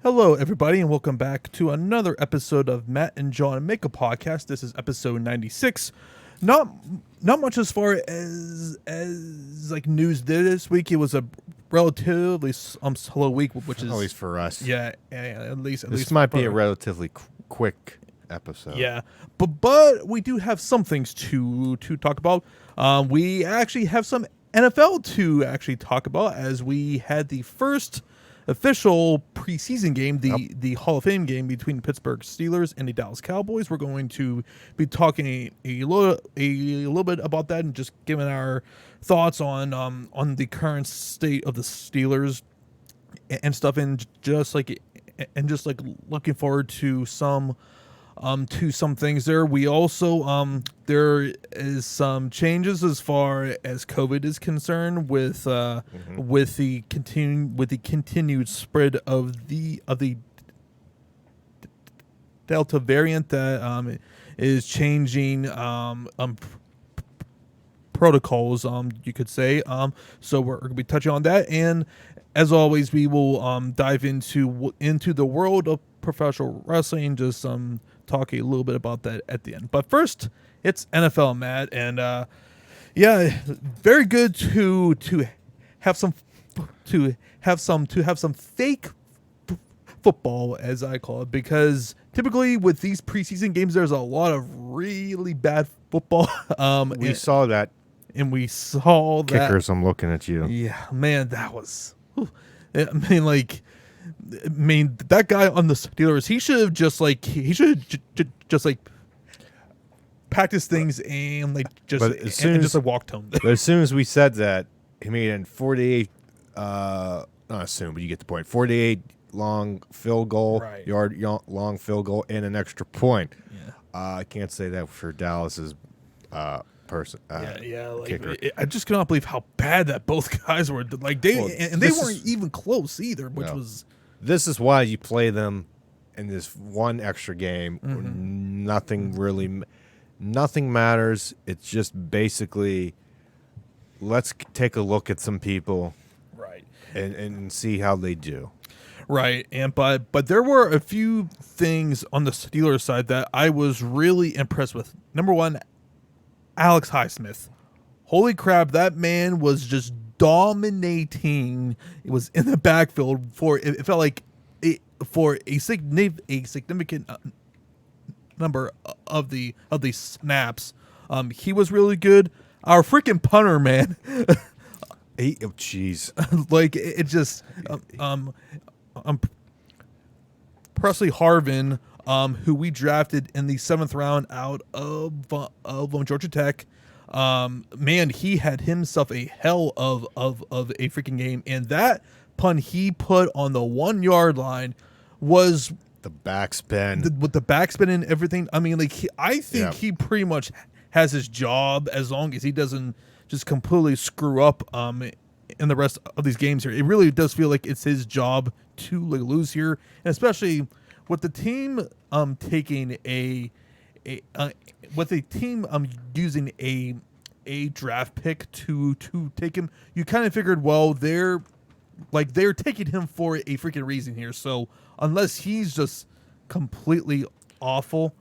Hello, everybody, and welcome back to another episode of Matt and John Make a Podcast. This is episode 96. Not much as far as like news this week. It was a relatively slow week, which is at least for us. Yeah, at least This might be a relatively quick episode. Yeah, but we do have some things to talk about. We actually have some NFL to actually talk about, as we had the first official preseason game, the Hall of Fame game between Pittsburgh Steelers and the Dallas Cowboys. We're going to be talking a little bit about that and just giving our thoughts on the current state of the Steelers and stuff, and just like looking forward to some things there. We also there is some changes as far as COVID is concerned with the continued spread of the Delta variant that is changing protocols, you could say. So we're going to be touching on that, and as always, we will dive into the world of professional wrestling, just talk a little bit about that at the end. But first, it's NFL, Matt, and very good to have some fake football, as I call it, because typically with these preseason games, there's a lot of really bad football. We saw that. And we saw that. Kickers, I'm looking at you. Yeah, man, that was. I mean, that guy on the Steelers, he should have just practice things and walked home. But as soon as we said that, he made it in 48. Not assume, but you get the point. 48 long field goal, right. long field goal, and an extra point. Yeah. I can't say that for Dallas's person. Kicker. I just cannot believe how bad that both guys were. Like they weren't even close either, which was. This is why you play them in this one extra game. Mm-hmm. Nothing matters. It's just basically, let's take a look at some people, right, and see how they do. Right, and but there were a few things on the Steelers side that I was really impressed with. Number one, Alex Highsmith. Holy crap, that man was just dominating. It was in the backfield it felt like for a significant number of the snaps. He was really good. Our freaking punter, man. Jeez. Like it just Presley Harvin, who we drafted in the 7th round out of Georgia Tech. Man, he had himself a hell of a freaking game, and that punt he put on the 1 yard line was the backspin with the backspin and everything. I mean, like I think he pretty much has his job as long as he doesn't just completely screw up in the rest of these games here. It really does feel like it's his job to lose here, and especially with the team taking with the team using a draft pick to take him. You kind of figured, well, they're taking him for a freaking reason here. So unless he's just completely awful,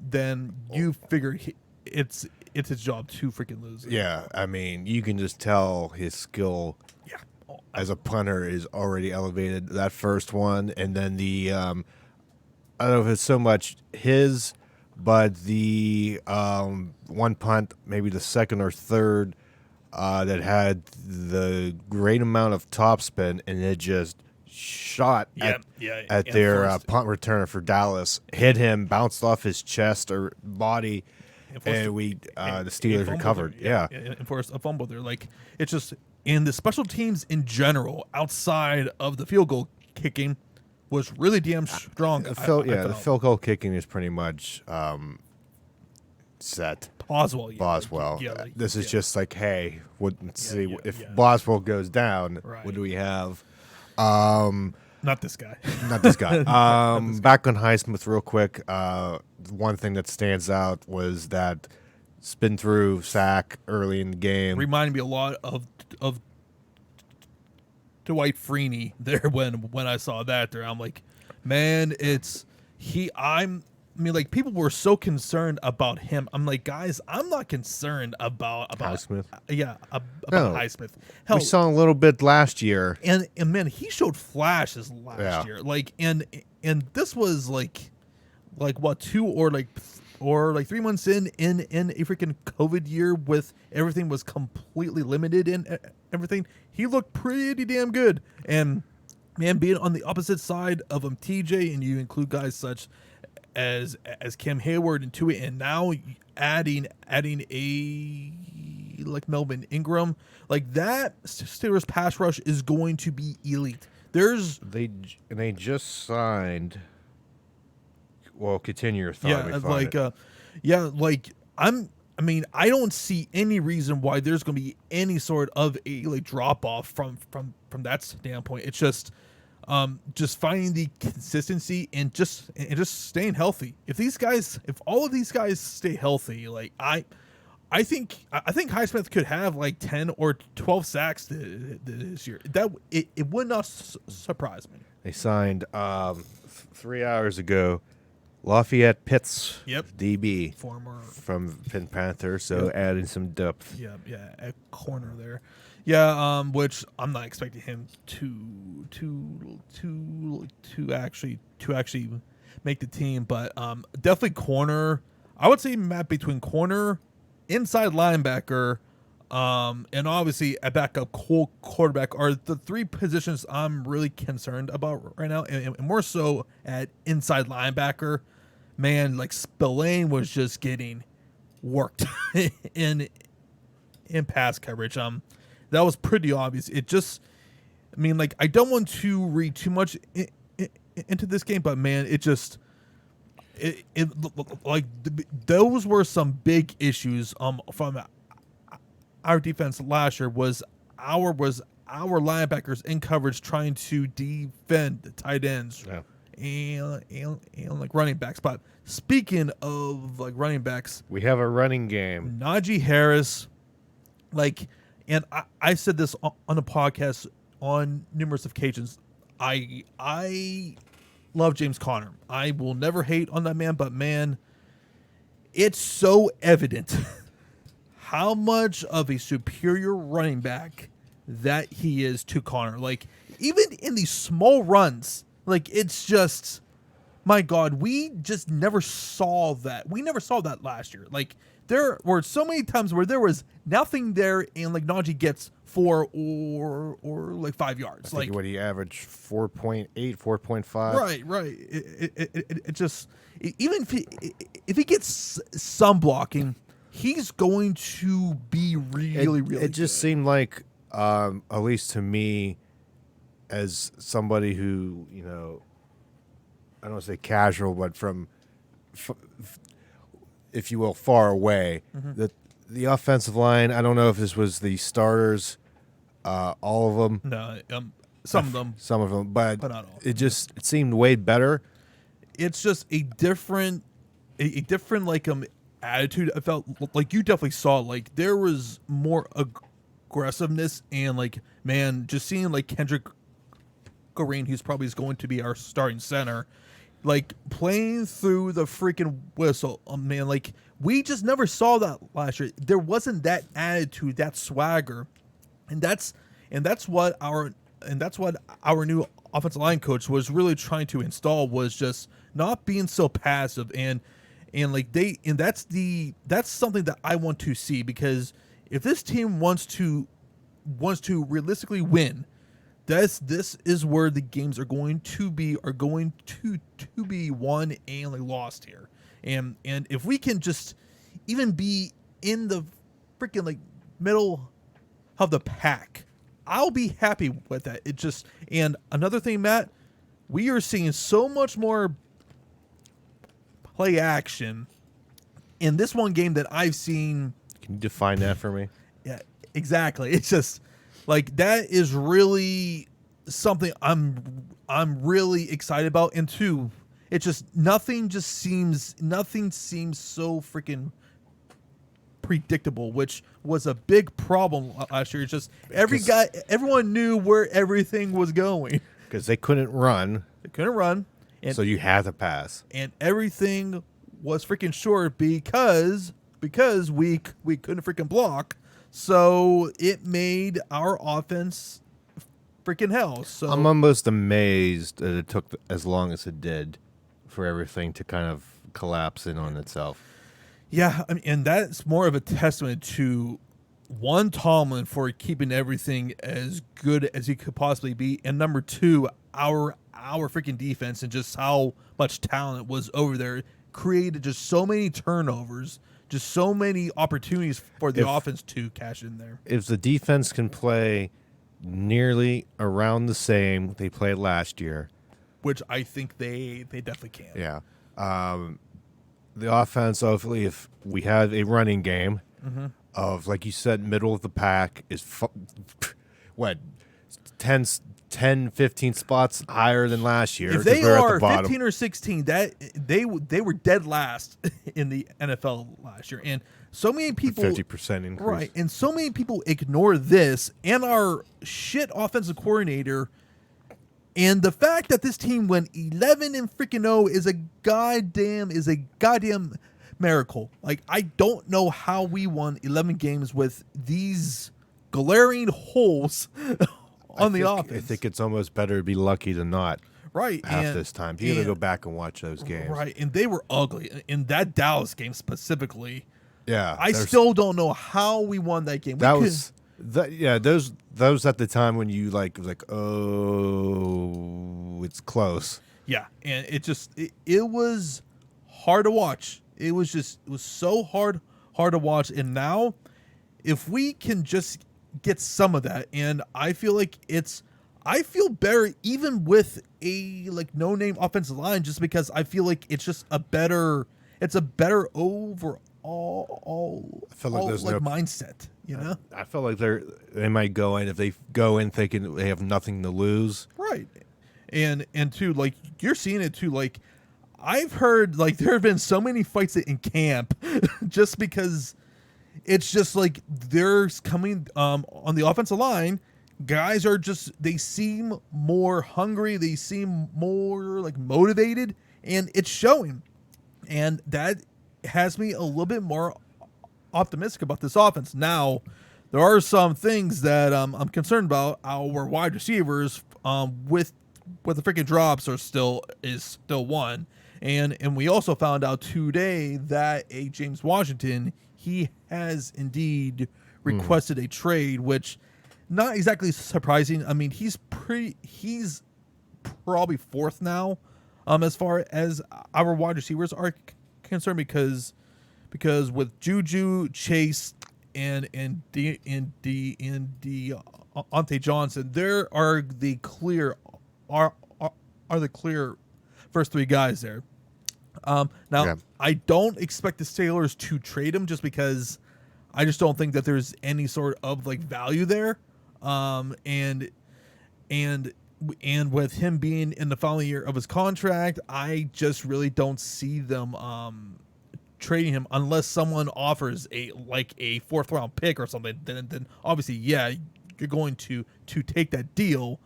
then you figure it's his job to freaking lose. Yeah, I mean, you can just tell his skill as a punter is already elevated. That first one, and then the I don't know if it's so much his, but the one punt, maybe the second or third, that had the great amount of topspin, and it just shot at their punt returner for Dallas, hit him, bounced off his chest or body, and the Steelers recovered. And forced a fumble there. Like, it's just in the special teams in general, outside of the field goal kicking, was really damn strong. The field goal kicking is pretty much set. Boswell. This is just like, hey, let's see if Boswell goes down. Right. What do we have? Not this guy. Back on Highsmith real quick. One thing that stands out was that spin through sack early in the game. Reminded me a lot of Dwight Freeney there when I saw that there. I'm like, man, I mean, like, people were so concerned about him. I'm like, guys, I'm not concerned about Highsmith. About No. Highsmith. Hell, We saw a little bit last year. and man, he showed flashes last year. Like, and this was like what, 2 or 3 months in a freaking COVID year with everything was completely limited and everything. He looked pretty damn good. And man, being on the opposite side of TJ, and you include guys such as Cam Hayward into it, and now adding a like Melvin Ingram, like that Steelers pass rush is going to be elite. They just signed. Well, continue your thought. I mean, I don't see any reason why there's going to be any sort of a like drop off from that standpoint. It's just finding the consistency and just staying healthy. If all of these guys stay healthy, like I think Highsmith could have like 10 or 12 sacks this year. That it would not surprise me. They signed 3 hours ago Lafayette Pitts, DB, former from Pin Panther, so adding some depth. Yeah, at corner there. Yeah, which I'm not expecting him to actually make the team, but definitely corner. I would say map between corner, inside linebacker, and obviously a backup quarterback are the 3 positions I'm really concerned about right now, and more so at inside linebacker. Man, like Spillane was just getting worked in pass coverage. That was pretty obvious. I mean, like, I don't want to read too much into this game, but man, those were some big issues from our defense last year. Was our linebackers in coverage trying to defend the tight ends. Yeah. And like running backs. But speaking of like running backs, We have a running game. Najee Harris, like, and I said this on the podcast on numerous occasions. I love James Conner. I will never hate on that man, but man, it's so evident how much of a superior running back that he is to Conner. Like, even in these small runs, like, it's just, my God, we just never saw that. We never saw that last year. Like, there were so many times where there was nothing there, and like Najee gets 4 or like 5 yards. I think what he averaged 4.8, 4.5. Right. It just, even if he gets some blocking, he's going to be really It just good. seemed like, at least to me, as somebody who, I don't want to say casual, but from, if you will, far away, that the offensive line, I don't know if this was the starters, all of them. No, some of them. Some of them, but not all. it seemed way better. It's just a different like attitude. I felt like you definitely saw, like, there was more aggressiveness, and like, man, just seeing like Kendrick Green, who's probably going to be our starting center, like, playing through the freaking whistle. Man, like, we just never saw that last year. There wasn't that attitude, that swagger, and that's what our new offensive line coach was really trying to install, was just not being so passive, and that's something that I want to see, because if this team wants to realistically win, this is where the games are going to be won and like lost here. And if we can just even be in the freaking like middle of the pack, I'll be happy with that. It just, and another thing, Matt, we are seeing so much more play action in this one game that I've seen. Can you define that for me? Yeah, exactly. It's just like, that is really something I'm really excited about. And two, it's just nothing seems so freaking predictable, which was a big problem last year. It's just everyone knew where everything was going. Because they couldn't run. They couldn't run. And, so you had to pass. And everything was freaking short because we couldn't freaking block. So it made our offense freaking hell. So I'm almost amazed that it took as long as it did for everything to kind of collapse in on itself. Yeah, I mean, and that's more of a testament to one, Tomlin for keeping everything as good as he could possibly be, and number two, our freaking defense and just how much talent was over there created just so many turnovers, just so many opportunities for the offense to cash in there. If the defense can play nearly around the same they played last year, which I think they definitely can. Yeah. The offense, hopefully, if we have a running game of, like you said, middle of the pack is, 10, 15 spots higher than last year. If they are 15 or 16, that they were dead last in the NFL last year. And so many people, 50% increase. Right, and so many people ignore this and our shit offensive coordinator. And the fact that this team went 11-0 is a goddamn miracle. Like, I don't know how we won 11 games with these glaring holes on the offense. I think it's almost better to be lucky than not. Right. Half this time. You got to go back and watch those games. Right. And they were ugly. In that Dallas game specifically. Yeah. I still don't know how we won that game. Those at the time when you was like, oh, it's close. Yeah. And it was hard to watch. It was so hard to watch. And now if we can just get some of that, and I feel like I feel better even with a no name offensive line, just because I feel like it's a better overall I feel like there's no mindset, I feel like they might go in, if they go in thinking they have nothing to lose. Right. And too, like, you're seeing it too, like, I've heard like there have been so many fights in camp just because it's just like there's coming on the offensive line, guys are they seem more hungry, they seem more like motivated, and it's showing. And that has me a little bit more optimistic about this offense. Now, there are some things that I'm concerned about. Our wide receivers with the freaking drops is still one. And we also found out today that a James Washington, he has indeed requested a trade, which not exactly surprising. I mean, he's probably fourth now as far as our wide receivers are concerned, because with Juju, Chase, and Deontay Johnson, there are the clear first three guys there. I don't expect the Steelers to trade him just because I just don't think that there's any sort of like value there. And with him being in the final year of his contract, I just really don't see them trading him unless someone offers a fourth round pick or something. Then obviously, yeah, you're going to take that deal.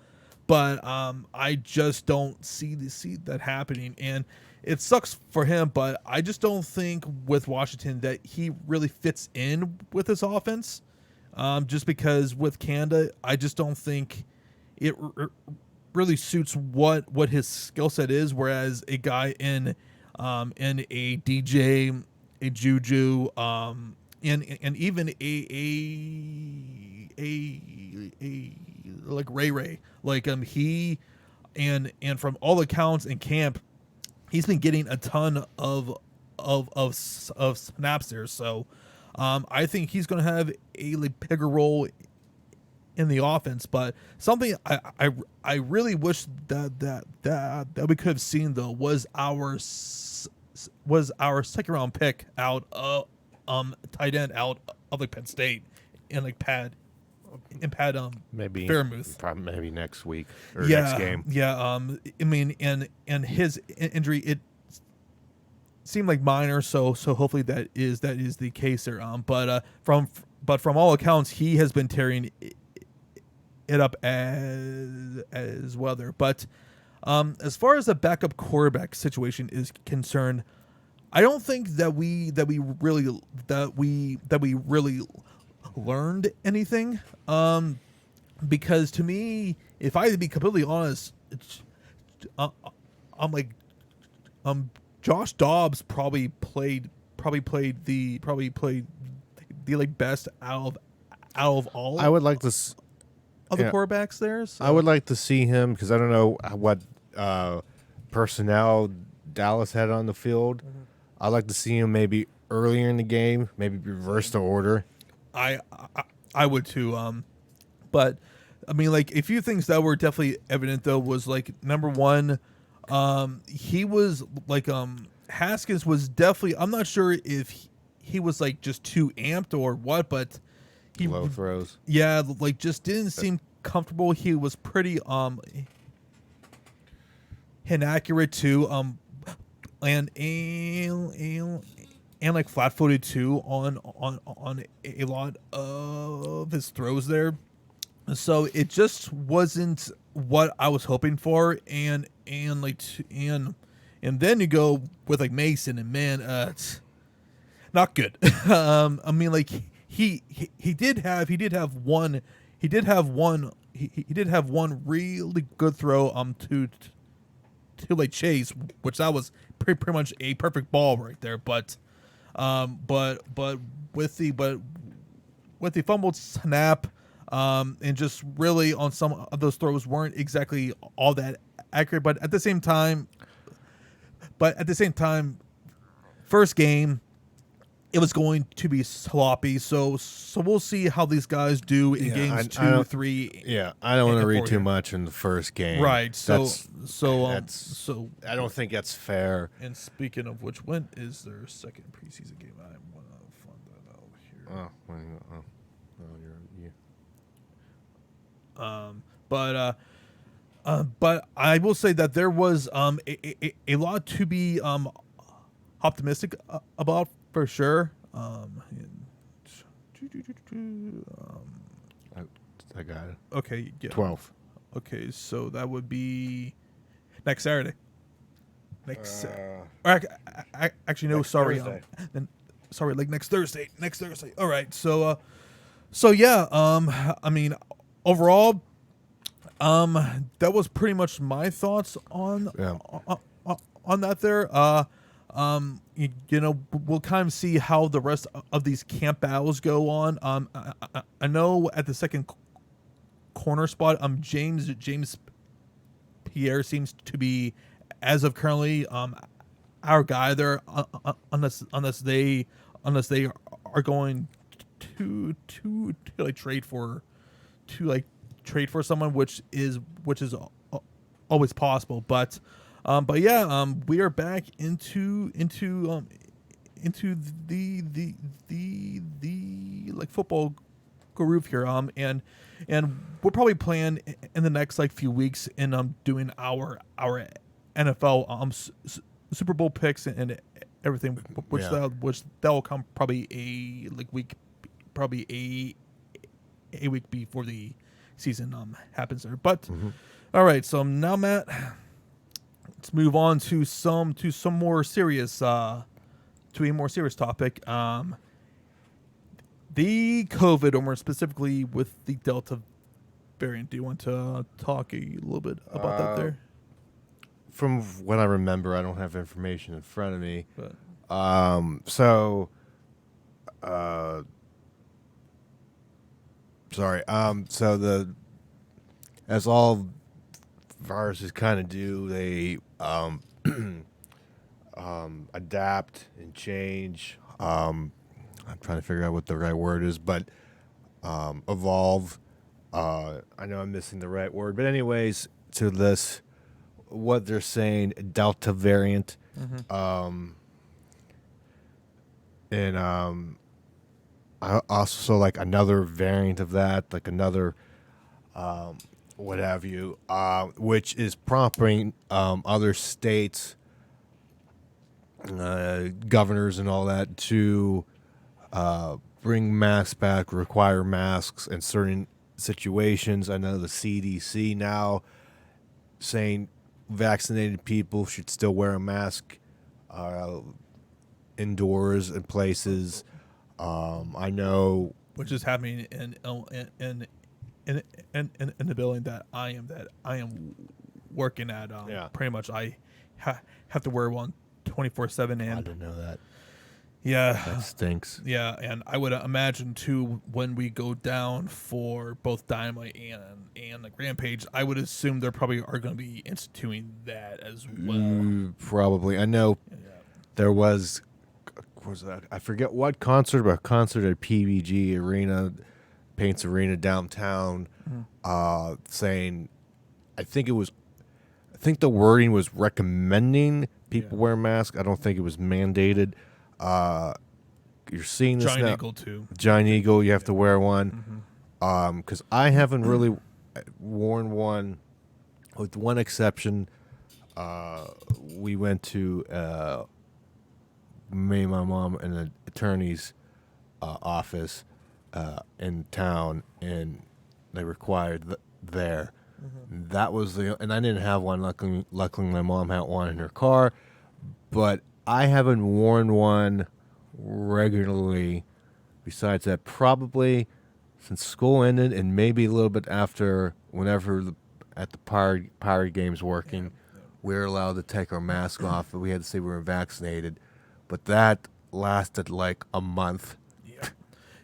But I just don't see that happening, and it sucks for him. But I just don't think with Washington that he really fits in with this offense. Just because with Canada, I just don't think it really suits what his skill set is. Whereas a guy in a DJ, a Juju, and even a like Ray, like he and from all accounts in camp, he's been getting a ton of snaps there. So I think he's going to have a bigger role in the offense. But something I really wish that we could have seen though was our second round pick out of tight end out of like Penn State and like Pat maybe Fairmouth. Probably maybe next week or next game. Yeah. I mean, and his injury, seem like minor. So hopefully that is the case there. From all accounts, he has been tearing it up as well there. But as far as the backup quarterback situation is concerned, I don't think that we really learned anything. Because to me, if I had to be completely honest, I'm like, Josh Dobbs probably played the like best out of all I would like to. of the quarterbacks there. So. I would like to see him because I don't know what personnel Dallas had on the field. Mm-hmm. I'd like to see him maybe earlier in the game, maybe reverse the order. I would too. But I mean, like a few things that were definitely evident though was like number one, he was like Haskins was definitely. I'm not sure if he was like just too amped or what, but he Low throws. Yeah, like just didn't seem comfortable. He was pretty inaccurate too. And like flat-footed too on a lot of his throws there. So it just wasn't what I was hoping for, and then you go with like Mason, and man, it's not good. I mean, like he did have one really good throw to like Chase, which that was pretty much a perfect ball right there. But with the fumbled snap, and just really on some of those throws weren't exactly all that accurate. But at the same time, first game, it was going to be sloppy. So we'll see how these guys do in games 2, 3. Yeah, I don't want to read too here. much in the first game. Right. So I don't think that's fair. And speaking of which, when is their second preseason game? I want to find that out here. But I will say that there was a lot to be optimistic about for sure. I got it. Okay, yeah. 12. Okay, so that would be next Saturday. Actually, no, sorry. Sorry, like next Thursday. Next Thursday. All right. So yeah. I mean, overall, that was pretty much my thoughts on that there. You know, we'll kind of see how the rest of these camp battles go on. I know at the second corner spot, James Pierre seems to be, as of currently, our guy there, unless they are going to like trade for someone, which is always possible. But yeah, we are back into the like football groove here. And we'll probably plan in the next like few weeks in doing our NFL Super Bowl picks and everything, which that will come probably a week before the season happens there. But all right, so now Matt, let's move on to some more serious to a more serious topic. The COVID, or more specifically with the Delta variant. Do you want to talk a little bit about that there? From what I remember, I don't have information in front of me. But sorry. So as all viruses kind of do, they adapt and change. I'm trying to figure out what the right word is, but evolve. I know I'm missing the right word, but anyways, to this, what they're saying, Delta variant, and I also like another variant of that, like another what have you, which is prompting other states governors and all that to bring masks back, require masks in certain situations. I know the CDC now saying vaccinated people should still wear a mask indoors in places. I know, which is happening in the building that I am working at. Yeah. Pretty much I have to wear one 24/7, I and didn't know that. yeah, That stinks. yeah, and I would imagine too when we go down for both Dynamite and the Rampage, I would assume there probably are going to be instituting that as well. Probably. I know Yeah. there was that? I forget what concert, but a concert at PVG Arena, Paints Arena downtown, saying, I think the wording was recommending people wear masks. I don't think it was mandated. You're seeing this Giant now. Eagle too. Giant Eagle, you have to wear one. Because I haven't really worn one, with one exception. We went to me, my mom, and an attorney's office in town, and they required there. That was and I didn't have one. Luckily, my mom had one in her car, but I haven't worn one regularly. Besides that, probably since school ended, and maybe a little bit after, whenever at the Pirate games working, we were allowed to take our mask off, but we had to say we were vaccinated. But that lasted like a month.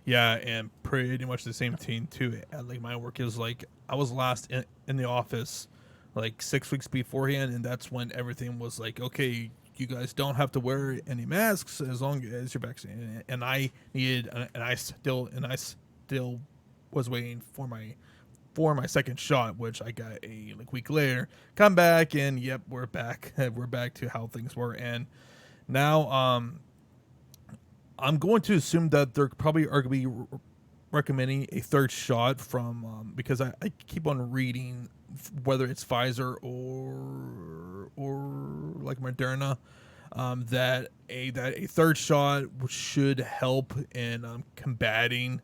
Yeah, and pretty much the same thing too. At like my work is like I was last in the office like 6 weeks beforehand, and that's when everything was like, okay, you guys don't have to wear any masks as long as you're vaccinated. And I needed, and I still was waiting for my second shot, which I got a like week later. Come back, and yep, we're back. We're back to how things were, and now I'm going to assume that there probably are going to be recommending a third shot from because I keep on reading whether it's Pfizer or like Moderna, that a third shot should help in combating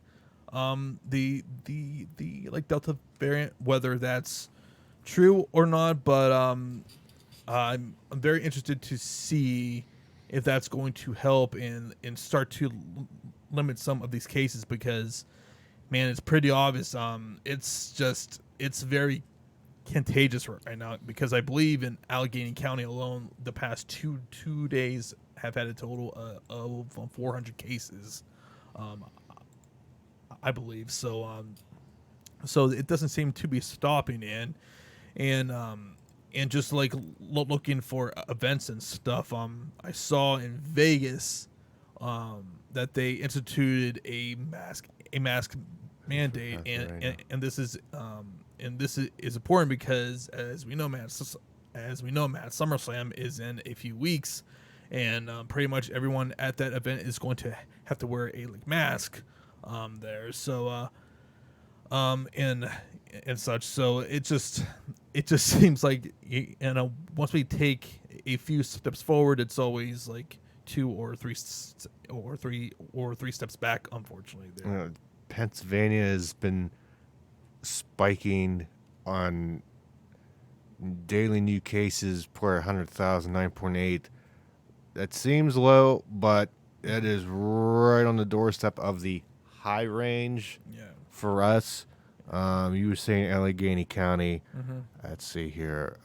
the like Delta variant, whether that's true or not. But I'm very interested to see if that's going to help and start to limit some of these cases, because man, it's pretty obvious. It's very contagious right now, because I believe in Allegheny County alone, the past two days have had a total of 400 cases, I believe. So so it doesn't seem to be stopping and just like looking for events and stuff. I saw in Vegas that they instituted a mask mandate, and this is important because as we know, Matt, SummerSlam is in a few weeks, and pretty much everyone at that event is going to have to wear a mask there. So and such. So it just seems like, once we take a few steps forward, it's always like two or three steps back, unfortunately there. Pennsylvania has been spiking on daily new cases per 100,000, 9.8. That seems low, but it is right on the doorstep of the high range for us. You were saying Allegheny County. Let's see here.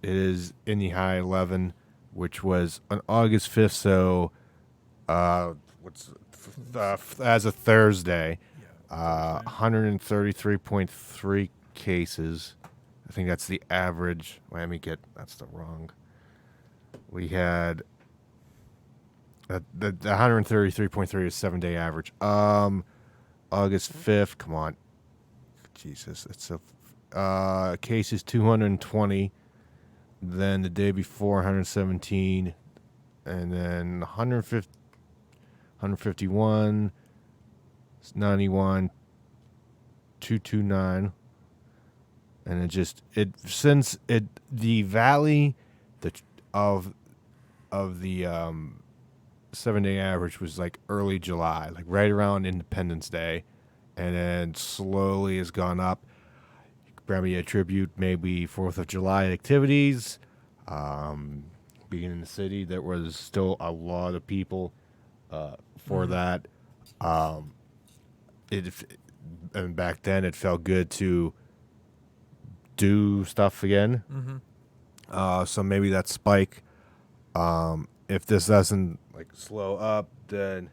It is in the high 11, which was on August 5th. So, as of Thursday, 133.3 cases. I think that's the average. That's the wrong. We had the 133.3 is 7-day average. August 5th. Come on, Jesus, it's a cases 220. Then the day before 117, and then 150, 151, 91, 229. and since the valley of the 7-day average was like early July, like right around Independence Day, and then slowly has gone up. You could probably attribute maybe 4th of July activities. Being in the city, there was still a lot of people for that. It and back then it felt good to do stuff again. So maybe that spike. If this doesn't like slow up, then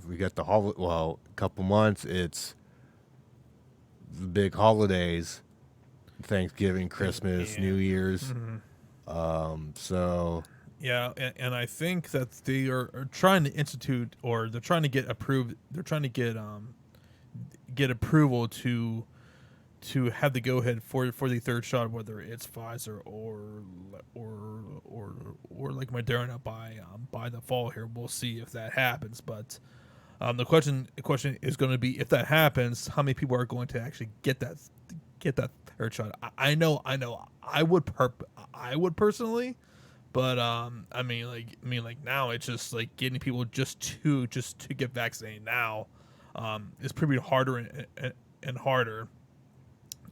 we got a couple months. It's the big holidays, Thanksgiving, Christmas, New Year's. So Yeah, and I think that they are trying to institute, or they're trying to get approved. They're trying to get approval to have the go ahead for the third shot, whether it's Pfizer or like Moderna by the fall here. We'll see if that happens. But the question is going to be, if that happens, how many people are going to actually get that third shot? I know I would personally. But I mean, like now it's just like getting people just to get vaccinated now is pretty harder and harder.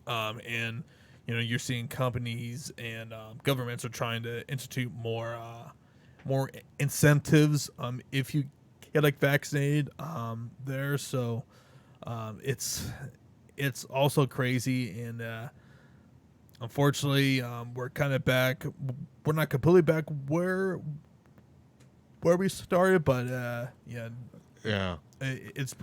And you're seeing companies and governments are trying to institute more incentives if you get like vaccinated there. So it's also crazy, and unfortunately, we're kind of back. We're not completely back where we started, but yeah, it's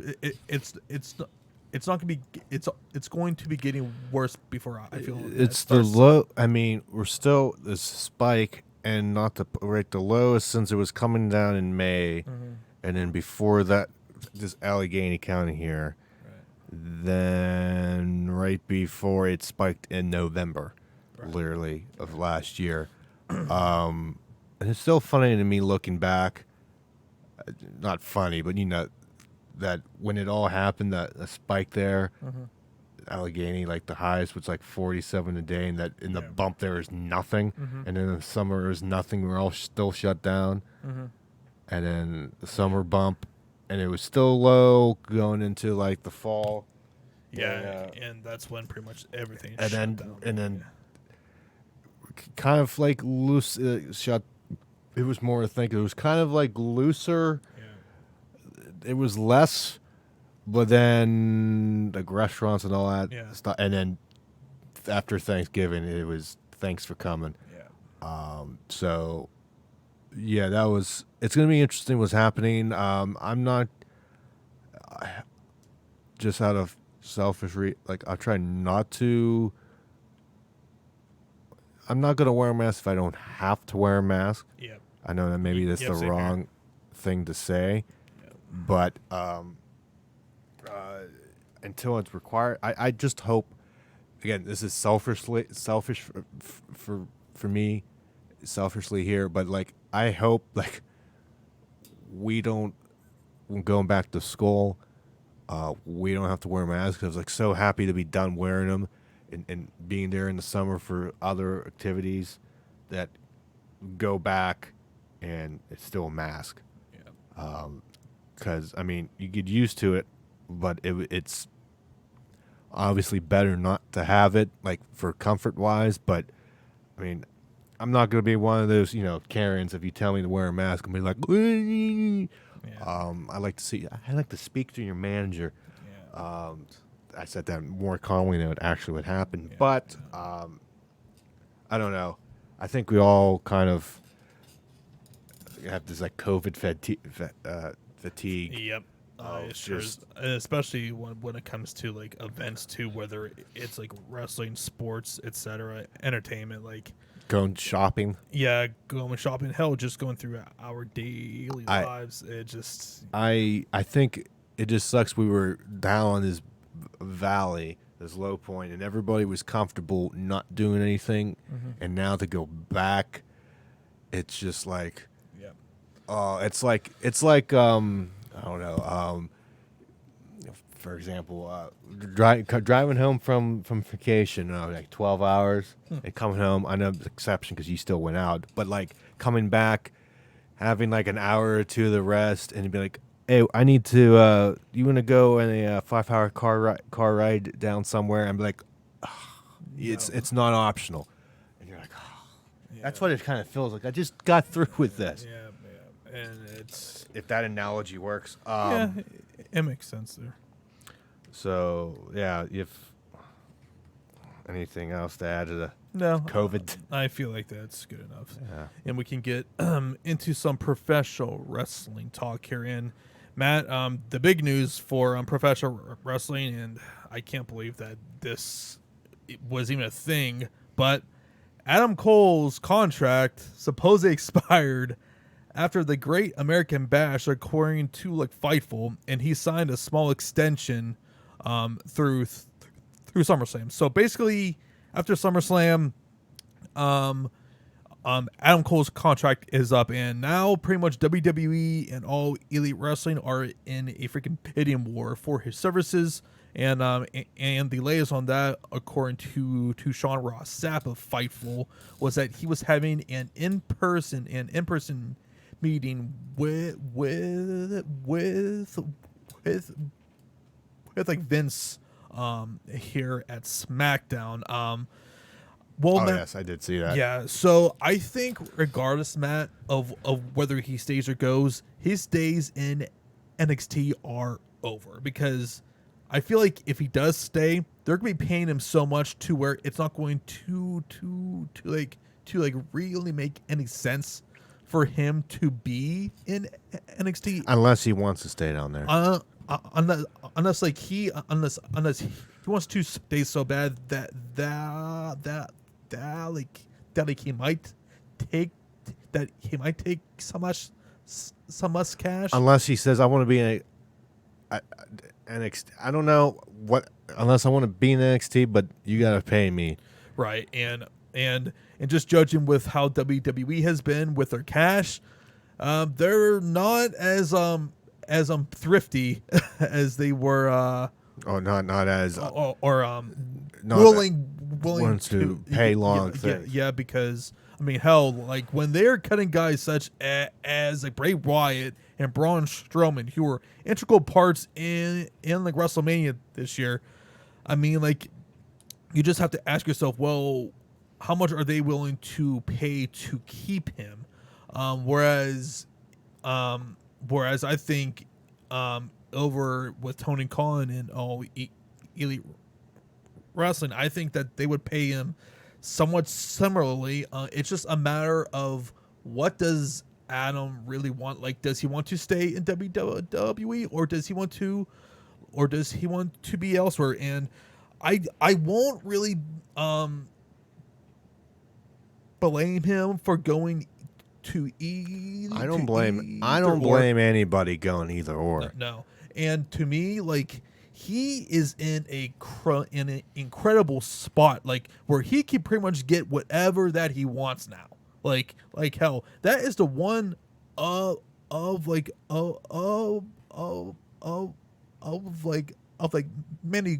not gonna be it's going to be getting worse before I feel it's the low. I mean, we're still this spike, and not the lowest since it was coming down in May, and then before that, this Allegheny County here. Then right before it spiked in November, literally of last year. And it's still funny to me looking back. Not funny, but that when it all happened, that a spike there, Allegheny, like the highest was like 47 a day, and that in the bump there is nothing, and then in the summer is nothing. We're all still shut down, and then the summer bump. And it was still low going into like the fall. And that's when pretty much everything and shut then down. and then kind of like loose shut. It was more, I think it was kind of like looser. It was less, but then like restaurants and all that stuff. And then after Thanksgiving, it was thanks for coming. So yeah, that was. It's gonna be interesting what's happening. I'm not just out of selfish like I try not to. I'm not gonna wear a mask if I don't have to wear a mask. I know that maybe that's the wrong thing to say, but until it's required, I just hope. Again, this is selfish for me, selfishly here, but like I hope like we don't, when going back to school, we don't have to wear masks. I was like so happy to be done wearing them and being there in the summer for other activities that go back and it's still a mask. Because I mean, you get used to it, but it's obviously better not to have it, like for comfort wise. But I mean, I'm not going to be one of those, Karens. If you tell me to wear a mask, I'm gonna be like, I like to speak to your manager. I said that more calmly than it actually would happen. But I don't know. I think we all kind of have this like COVID fatigue. Yep. Especially when it comes to like events too, whether it's like wrestling, sports, etc., entertainment, like going shopping. Going shopping. Hell, just going through our daily lives. It just. I think it just sucks. We were down on this valley, this low point, and everybody was comfortable not doing anything. And now to go back, it's just like, it's like I don't know, for example, driving home from vacation, like 12 hours, and coming home. I know the exception because you still went out, but like coming back, having like an hour or two of the rest, and be like, "Hey, I need to. You want to go in a 5-hour car ride down somewhere?" I'm like, it's not optional, and you're like, that's what it kind of feels like. I just got through with this. Yeah, and it's If that analogy works. yeah, it makes sense there. So yeah, if anything else to add to the No, COVID? I feel like that's good enough. Yeah. And we can get into some professional wrestling talk here. And Matt, the big news for professional wrestling, and I can't believe that this was even a thing, but Adam Cole's contract supposedly expired after the Great American Bash, according to like Fightful, and he signed a small extension through SummerSlam. So basically, after SummerSlam, Adam Cole's contract is up, and now pretty much WWE and all Elite Wrestling are in a freaking bidding war for his services. And the latest on that, according to Sean Ross Sapp of Fightful, was that he was having an in-person meeting with like Vince here at SmackDown. Well, Matt, Yes, I did see that. yeah, so I think regardless, Matt, of whether he stays or goes, his days in NXT are over, because I feel like if he does stay, they're gonna be paying him so much to where it's not going to really make any sense for him to be in NXT. Unless he wants to stay down there. Unless he wants to stay so bad that he might take some much cash. Unless he says, I want to be in NXT. I don't know what. Unless I want to be in NXT, but you got to pay me. Right, and just judging with how WWE has been with their cash, they're not as thrifty as they were. Not as willing to pay long things. Yeah, because I mean, hell, like when they're cutting guys such as like Bray Wyatt and Braun Strowman, who were integral parts in like WrestleMania this year, I mean, like you just have to ask yourself, well, how much are they willing to pay to keep him? Whereas I think over with Tony Khan and all Elite Wrestling, I think that they would pay him somewhat similarly. It's just a matter of what does Adam really want? Like, does he want to stay in WWE, or does he want to be elsewhere? And I won't really blame him for going to I don't blame anybody going either or. No. And to me, like, he is in an incredible spot, like where he can pretty much get whatever that he wants now. Like hell, that is the one of many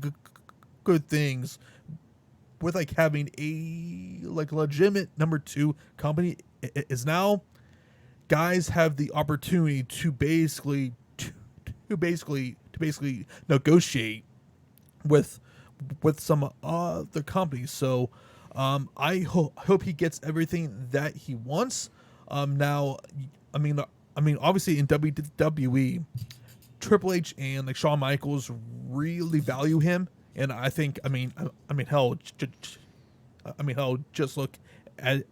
good things with like having a like legitimate number 2 company is now guys have the opportunity to basically negotiate with some other companies. So I hope he gets everything that he wants. Now, I mean, obviously in WWE, Triple H and like Shawn Michaels really value him, and I think, hell, just look at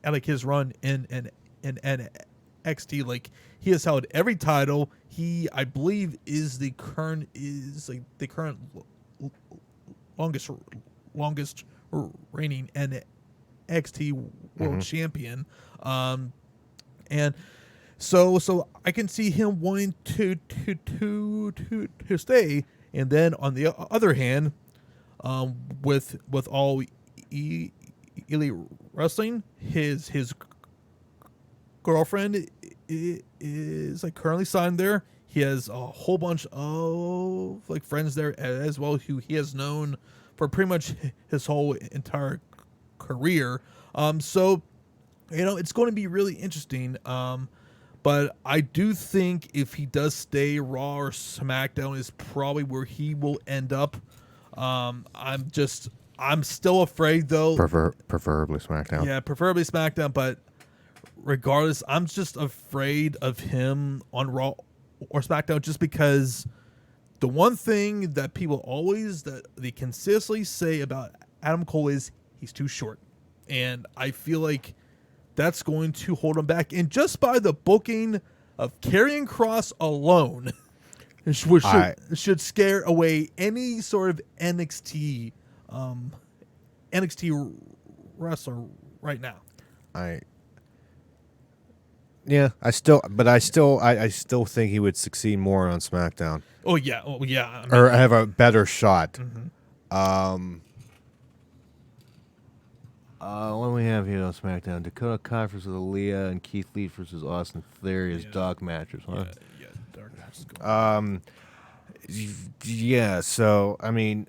like his run in NXT. Like, he has held every title. He, I believe, is the current longest reigning NXT World Champion. And so I can see him wanting to stay. And then on the other hand, with all Elite Wrestling, his girlfriend is like currently signed there. he has a whole bunch of like friends there as well who he has known for pretty much his whole entire career. So it's going to be really interesting. But I do think if he does stay, Raw or SmackDown is probably where he will end up. I'm still afraid though. Preferably SmackDown. Yeah, preferably SmackDown, but regardless, I'm just afraid of him on Raw or SmackDown just because the one thing that people that they consistently say about Adam Cole is he's too short. And I feel like that's going to hold him back. And just by the booking of Karrion Kross alone, should scare away any sort of NXT wrestler right now. I still think he would succeed more on SmackDown. Oh yeah, I mean, Or have a better shot. Mm-hmm. What do we have here on SmackDown? Dakota Kai versus Aaliyah and Keith Lee versus Austin Theory as dog matches, huh? Yeah, dark matches. Yeah, so, I mean,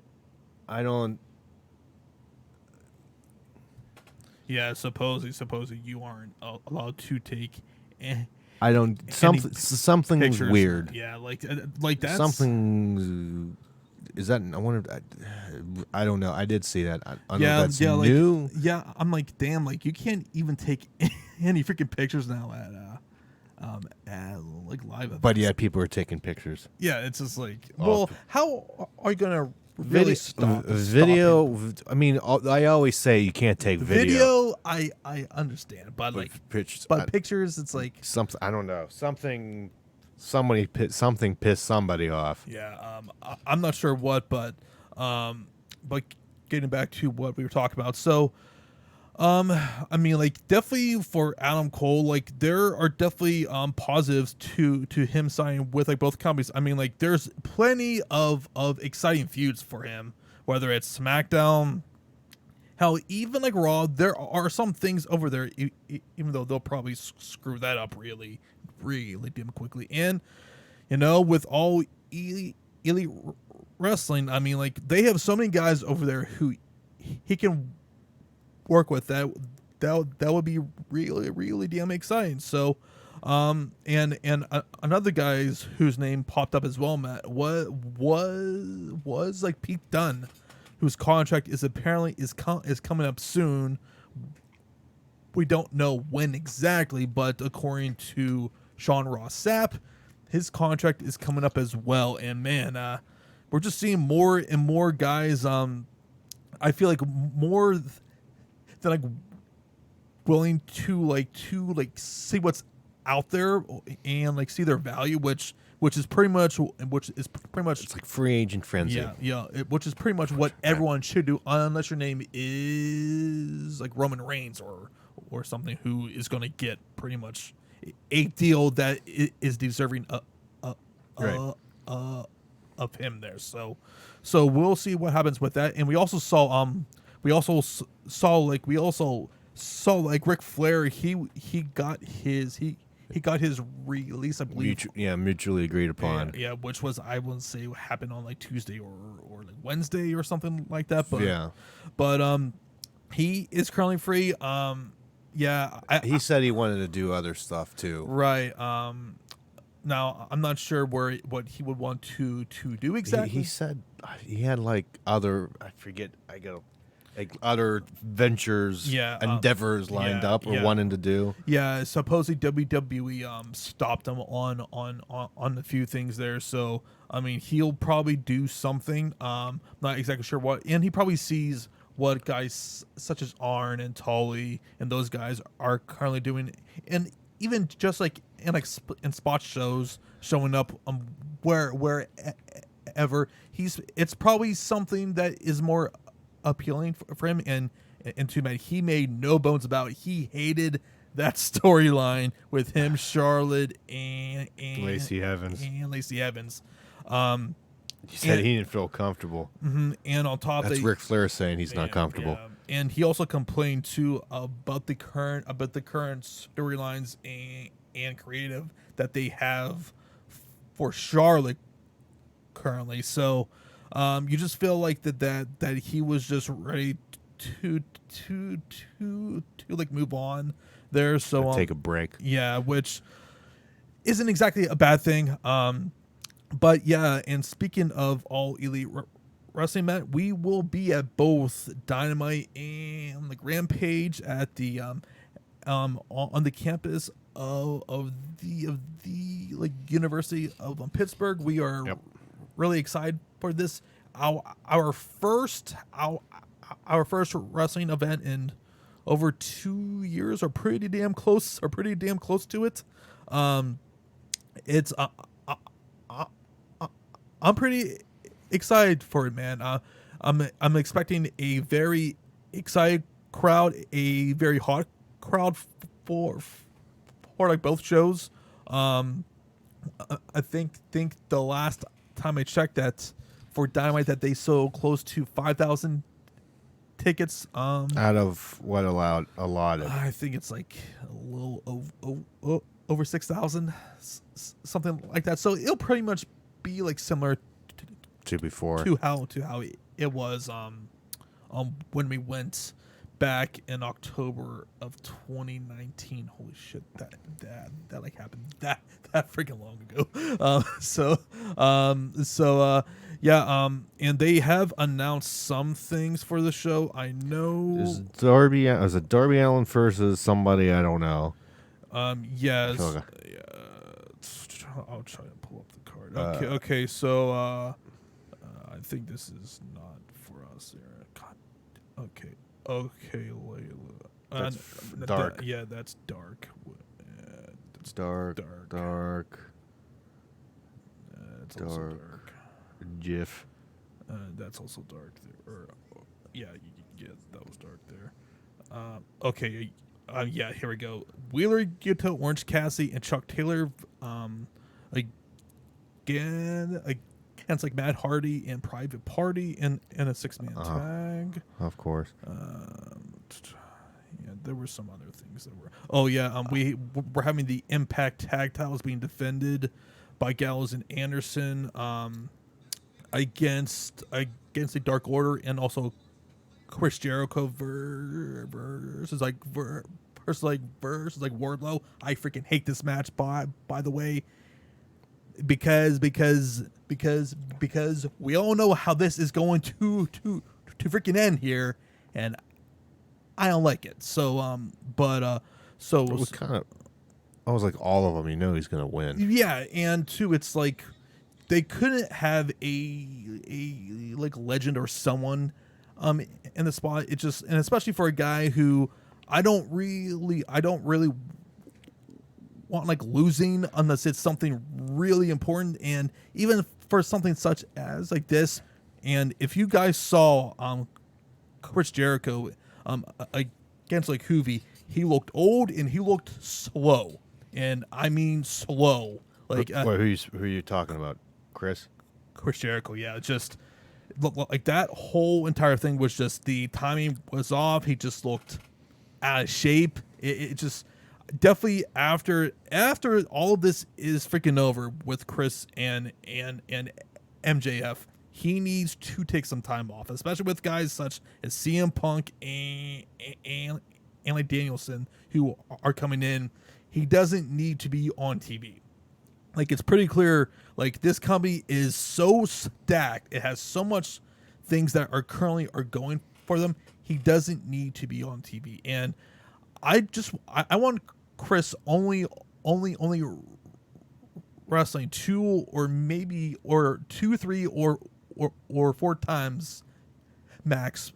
I don't... Yeah, supposedly you aren't allowed to take I don't... Something's pictures. weird. Yeah, like that's... Something... Is that... I wonder... I don't know. I did see that. I don't know if that's new. Like, yeah, I'm like, damn, like, you can't even take any freaking pictures now at like live events. But yeah, people are taking pictures. Yeah, it's just like, well, how are you gonna really stop video? I mean, I always say you can't take video. I understand, but like pictures. Pictures, it's like something. I don't know. Something pissed somebody off. Yeah, I'm not sure what, but getting back to what we were talking about, so. I mean, like, definitely for Adam Cole, like, there are definitely positives to him signing with like both companies. I mean, like, there's plenty of exciting feuds for him, whether it's SmackDown, hell, even like Raw. There are some things over there, even though they'll probably screw that up really damn quickly. And with all elite wrestling, I mean, like, they have so many guys over there who he can work with that would be really damn exciting. So and another guy's whose name popped up as well, Matt, was like Pete Dunne, whose contract is apparently is coming up soon. We don't know when exactly, but according to Sean Ross Sapp, his contract is coming up as well. And man, we're just seeing more and more guys. I feel like more than like willing to see what's out there and like see their value, which is pretty much it's like free agent frenzy. Which is pretty much what everyone should do, unless your name is like Roman Reigns or something, who is going to get pretty much a deal that is deserving of him there. So we'll see what happens with that. And we also saw Ric Flair. He got his release, I believe. Mutually agreed upon. Yeah, which was, I wouldn't say happened on like Tuesday or like Wednesday or something like that. But he is currently free. He said he wanted to do other stuff too. Right. Now I'm not sure what he would want to do exactly. He said he had like other, other ventures, endeavors lined up or wanting to do. Yeah, supposedly WWE stopped him on a few things there. So I mean, he'll probably do something. Not exactly sure what, and he probably sees what guys such as Arn and Tully and those guys are currently doing, and even just like in spot shows showing up wherever it's probably something that is more appealing for him. And to Matt, he made no bones about it. He hated that storyline with him, Charlotte, and Lacey Evans. He said he didn't feel comfortable. Mm-hmm. And on top, that's Ric Flair saying he's not comfortable. Yeah. And he also complained too about the current storylines and creative that they have for Charlotte currently. So you just feel like that he was just ready to like move on there. So take a break. Yeah, which isn't exactly a bad thing. But yeah, and speaking of All Elite Wrestling, Matt, we will be at both Dynamite and like Rampage at the on the campus of the like University of Pittsburgh. We are really excited for this. Our first wrestling event in over 2 years, or pretty damn close to it. It's I'm pretty excited for it, man. I'm expecting a very excited crowd, a very hot crowd for like both shows. I think the last time I checked that for Dynamite that they sold close to 5,000 tickets. Out of what allotted? I think it's like a little over 6,000, something like that. So it'll pretty much be like similar To before. to how it was when we went back in October of 2019. Holy shit, that like happened that freaking long ago. And they have announced some things for the show. I know Is it Darby Allin versus somebody I don't know? Yes. Okay. I'll try to pull up the card. Okay. So I think this is not for us here. God. Okay, Layla. That's dark. That's dark. That's Dark. It's also dark. GIF. That's also dark there. Yeah, that was dark there. Okay. Yeah, here we go. Wheeler Yuta, Orange Cassidy, and Chuck Taylor. Again, against like Matt Hardy and Private Party in a 6-man tag. Of course. Yeah, there were some other things that were. Oh yeah, we're having the Impact tag titles being defended by Gallows and Anderson against the Dark Order, and also Chris Jericho versus Wardlow. I freaking hate this match by the way, because we all know how this is going to freaking end here, and I don't like it. So so it was I was like, all of them, he's gonna win. Yeah, and two, it's like they couldn't have a like legend or someone in the spot. It just, and especially for a guy who I don't really want like losing unless it's something really important, and even for something such as like this. And if you guys saw Chris Jericho against like Hoovy, he looked old and he looked slow, and I mean slow. Like who are you talking about? Chris Jericho, yeah, just like that whole entire thing was just, the timing was off. He just looked out of shape. It just definitely after all of this is freaking over with Chris and MJF, he needs to take some time off, especially with guys such as CM Punk and like Danielson who are coming in. He doesn't need to be on TV. Like, it's pretty clear, like, this company is so stacked. It has so much things that are currently going for them. He doesn't need to be on TV. And I want Chris only wrestling 2 or 3 or 4 times max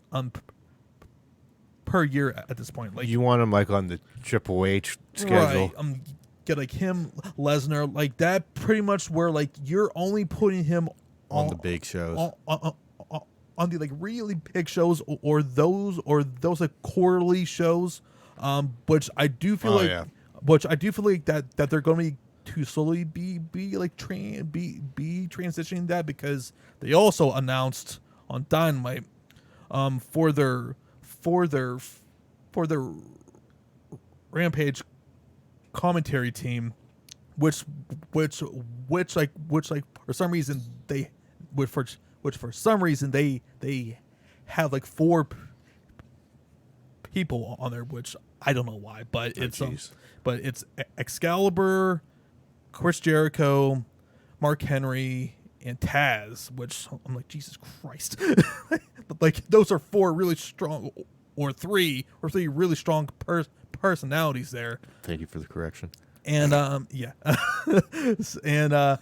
per year at this point. Like, you want him like on the Triple H schedule, right? Get like him, Lesnar, like that. Pretty much where like you're only putting him on the big shows, on the like really big shows, or those like quarterly shows, which I do feel that they're going to be to slowly be transitioning that, because they also announced on Dynamite for their Rampage commentary team which for some reason they have like four people on there, which I don't know why, but it's Excalibur, Chris Jericho, Mark Henry, and Taz, which I'm like, Jesus Christ. Like those are four really strong or three really strong personalities there. Thank you for the correction. And yeah. and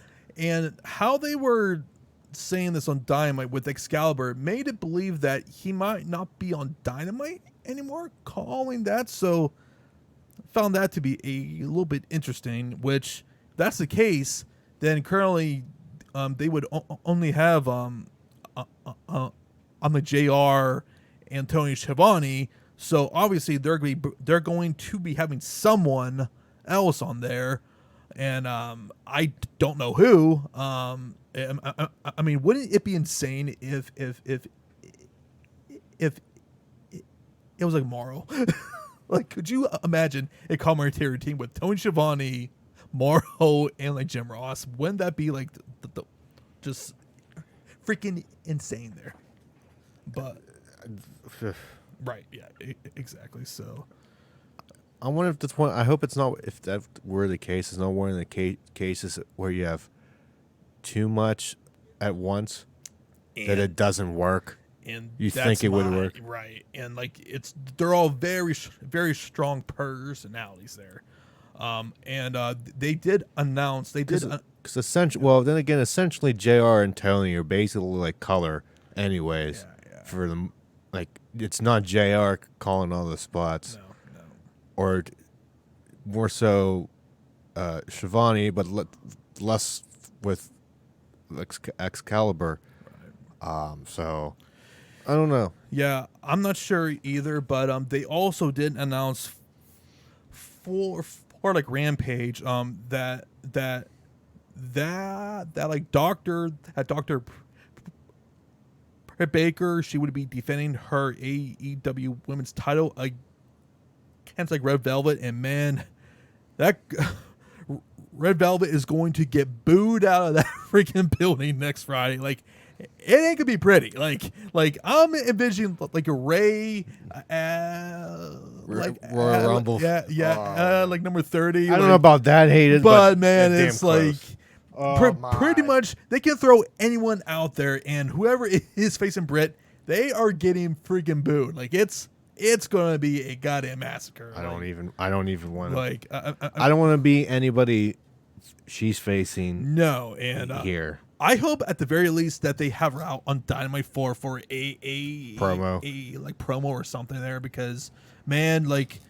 how they were saying this on Dynamite with Excalibur made it believe that he might not be on Dynamite anymore, calling that. So found that to be a little bit interesting, which if that's the case, then currently they would only have the JR and Tony Schiavone. So obviously they're going to be having someone else on there, and I don't know who. I mean, wouldn't it be insane if it was like Morrow? Like, could you imagine a commentary team with Tony Schiavone, Morrow, and like Jim Ross? Wouldn't that be like the just freaking insane there? But right, yeah, exactly. So I wonder if that's one. I hope it's not. If that were the case, it's not one of the cases where you have too much at once that it doesn't work. And you think it would work, right? And like they're all very strong personalities there. And they did announce because essentially, well, then again, essentially, JR and Tony are basically like color, anyways. Yeah. For them, like it's not JR calling all the spots. No. Or more so Schiavone, but less with Excalibur. Right. So I don't know. Yeah, I'm not sure either, but they also did announce for like Rampage that like Dr. Baker, she would be defending her AEW Women's title against like Red Velvet, and man, that Red Velvet is going to get booed out of that freaking building next Friday. Like, it ain't gonna be pretty. Like I'm envisioning like a Royal Rumble. Like number 30. I don't know about that, hated, but man, it's like close. Pretty much they can throw anyone out there, and whoever is facing Britt, they are getting freaking booed. Like it's gonna be a goddamn massacre. I don't even want to. Like I don't want to be anybody she's facing. No, and here. I hope at the very least that they have her out on Dynamite 4 for a promo, like promo or something there, because man, like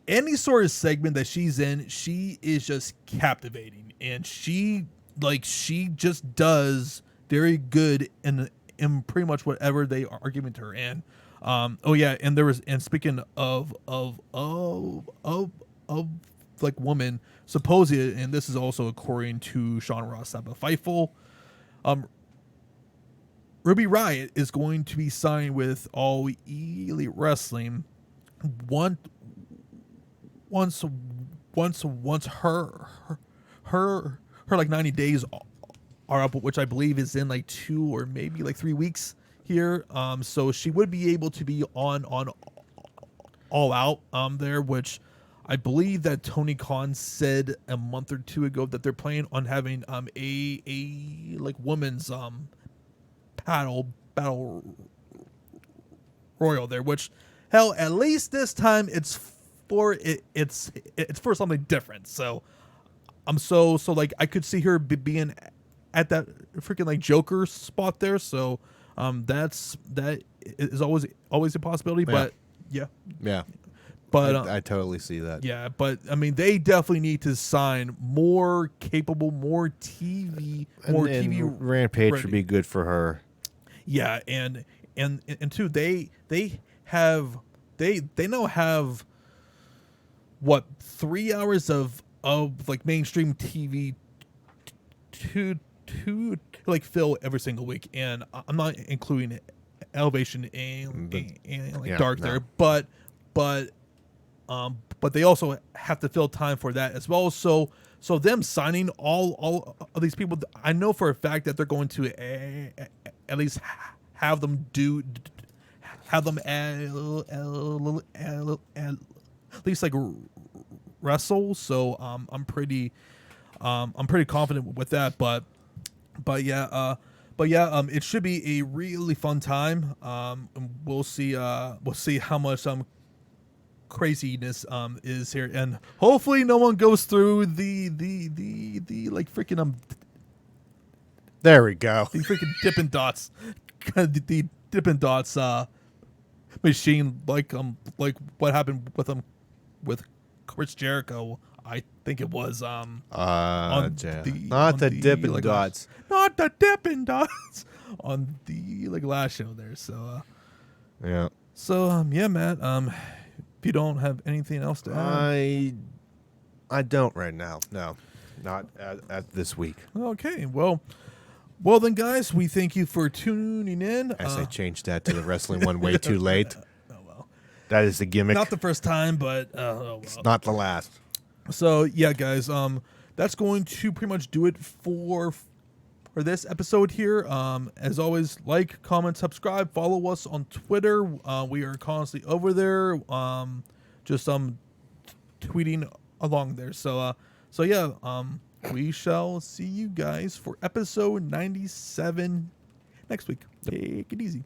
any sort of segment that she's in, she is just captivating, and she just does very good in pretty much whatever they are giving to her. And and speaking of like woman, supposedly, and this is also according to Sean Ross Sapp of Fightful, Ruby Riott is going to be signed with All Elite Wrestling once her like 90 days are up, which I believe is in like 2 or maybe like 3 weeks here. So she would be able to be on All Out there, which I believe that Tony Khan said a month or 2 ago that they're planning on having a like women's battle royal there, which hell, at least this time it's for something different. So I'm so like I could see her being at that freaking like Joker spot there. So that is always a possibility. Yeah. But yeah. But I totally see that. Yeah, but I mean, they definitely need to sign more capable, more TV Rampage ready. should be good for her. Yeah, and two, they now have what, 3 hours of like mainstream TV to like fill every single week, and I'm not including Elevation and like Dark there, but but they also have to fill time for that as well. So them signing all of these people, I know for a fact that they're going to at least have them at least like wrestle. So I'm pretty confident with that. But yeah, it should be a really fun time. We'll see how much craziness is here, and hopefully no one goes through the like freaking There we go. the freaking Dippin' Dots, the Dippin' Dots machine, like what happened with Chris Jericho. I think it was on not on the Dippin' like, Dots. not the Dippin' Dots on the like last show there. So Yeah. yeah, Matt. If you don't have anything else to add, I don't right now. No, not at this week. okay. Well then, guys, we thank you for tuning in. I changed that to the wrestling one way too late. Oh well, That is the gimmick. not the first time, but oh well. It's not the last. So yeah, guys, that's going to pretty much do it for this episode here. As always, like, comment, subscribe, follow us on Twitter. We are constantly over there, just tweeting along there. So yeah, we shall see you guys for episode 97 next week. Take it easy.